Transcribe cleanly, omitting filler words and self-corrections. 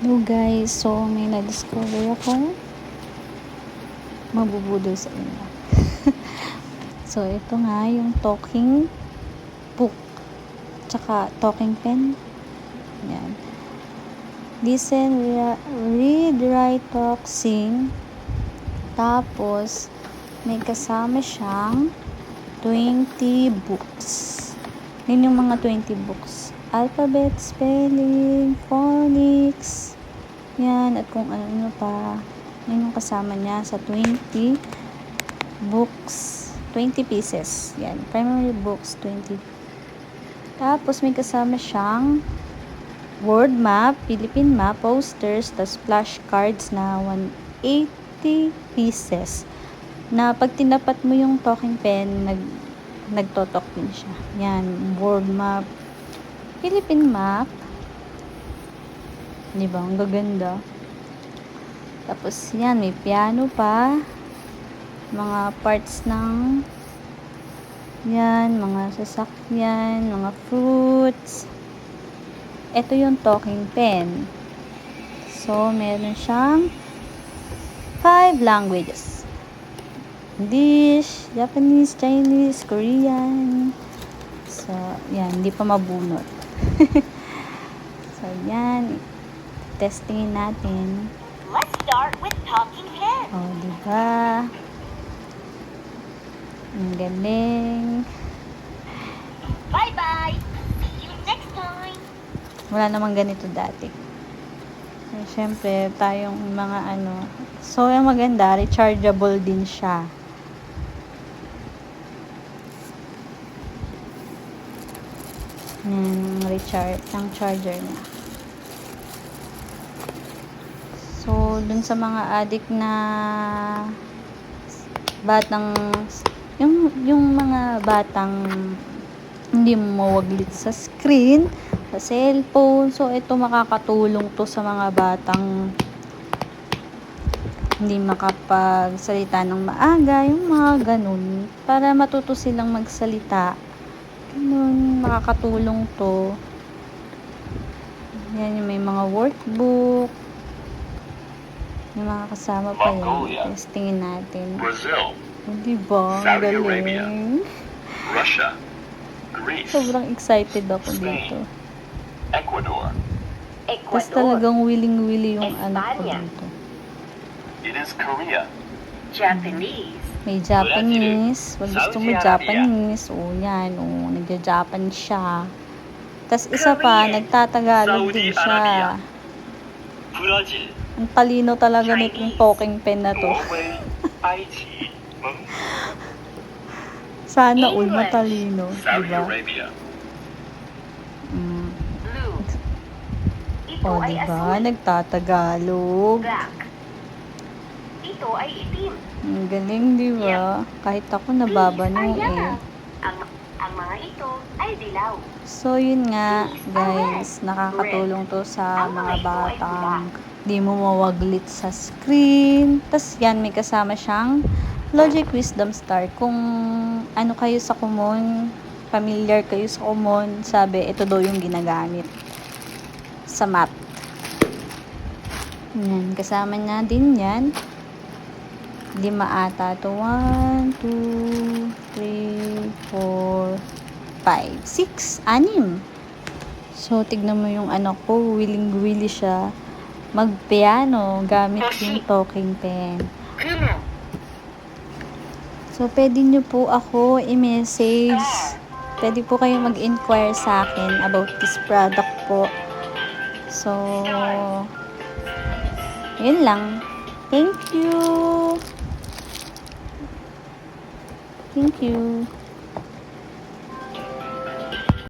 Hello guys, so may na-discover akong mabubudol sa inyo. So ito nga yung talking book tsaka talking pen. Yan. Listen, read, write, talk, sing. Tapos may kasama siyang 20 books. Yun yung mga 20 books. Alphabet, spelling, phonics, yan, at kung ano pa. Yun yung kasama niya sa 20 books, 20 pieces. Yan, primary books, 20. Tapos may kasama siyang world map, Philippine map, posters, tas flashcards na 180 pieces. Na pag tinapat mo yung talking pen, nagtotok din siya. Yan, world map, Philippine map. Di ba? Ang gaganda. Tapos, yan. May piano pa. Mga parts ng yan. Mga sasakyan. Mga fruits. Ito yung talking pen. So, meron siyang 5 languages. English, Japanese, Chinese, Korean. So, yan. Hindi pa mabunot. So, yan. Testingin natin. Let's start with talking pen. Oh, diba? Ang galing. Bye-bye. See you next time. Wala namang ganito dati. So, syempre, tayong mga ano. So, yung maganda, rechargeable din siya. Ang charger niya. So, dun sa mga addict na batang yung mga batang hindi mawaglit sa screen, sa cellphone. So, ito makakatulong to sa mga batang hindi makapagsalita ng maaga, yung mga ganun, para matuto silang magsalita. Ganun, makakatulong to. Yan, yung may mga workbook. Yung mga kasama pa yan. Testingin natin. Brazil, Diba? Ang Saudi galing. Arabia, Russia, Greece, Sobrang excited ako Spain, dito. Ecuador. Tapos talagang willing-willy yung anak ko dito. It is Korea, Japanese. May Japanese. Pag gusto mo Japanese, o yan, o nagja-Japan siya. Tapos isa pa, Korean, nagtatagalog Saudi din siya. Arabia, Brazil, Ang talino talaga nitong talking pen na to. 挪威、埃及、蒙古、 Sana all English. matalino, Saudi diba? Arabia, Blue. Ito O, ay diba? asul. Nagtatagalog. Black. Ito ay itim. Ang galing, diba? Kahit ako nababano eh. Ang mga ito ay dilaw. So, yun nga, guys, nakakatulong to sa mga batang di mo mawaglit sa screen. Tapos, yan, may kasama siyang Logic Wisdom Star. Kung ano kayo sa common, familiar kayo sa common, sabi, ito daw yung ginagamit sa math. Yan, kasama na din yan. 5 ata ito. 1, 2, 3, 4, 5, 6, 6. So, tignan mo yung anak ko, willing-willy siya magpiano gamit yung talking pen. So, pwede nyo po ako i-message. Pwede po kayo mag-inquire sa akin about this product po. So, yun lang. Thank you. Thank you.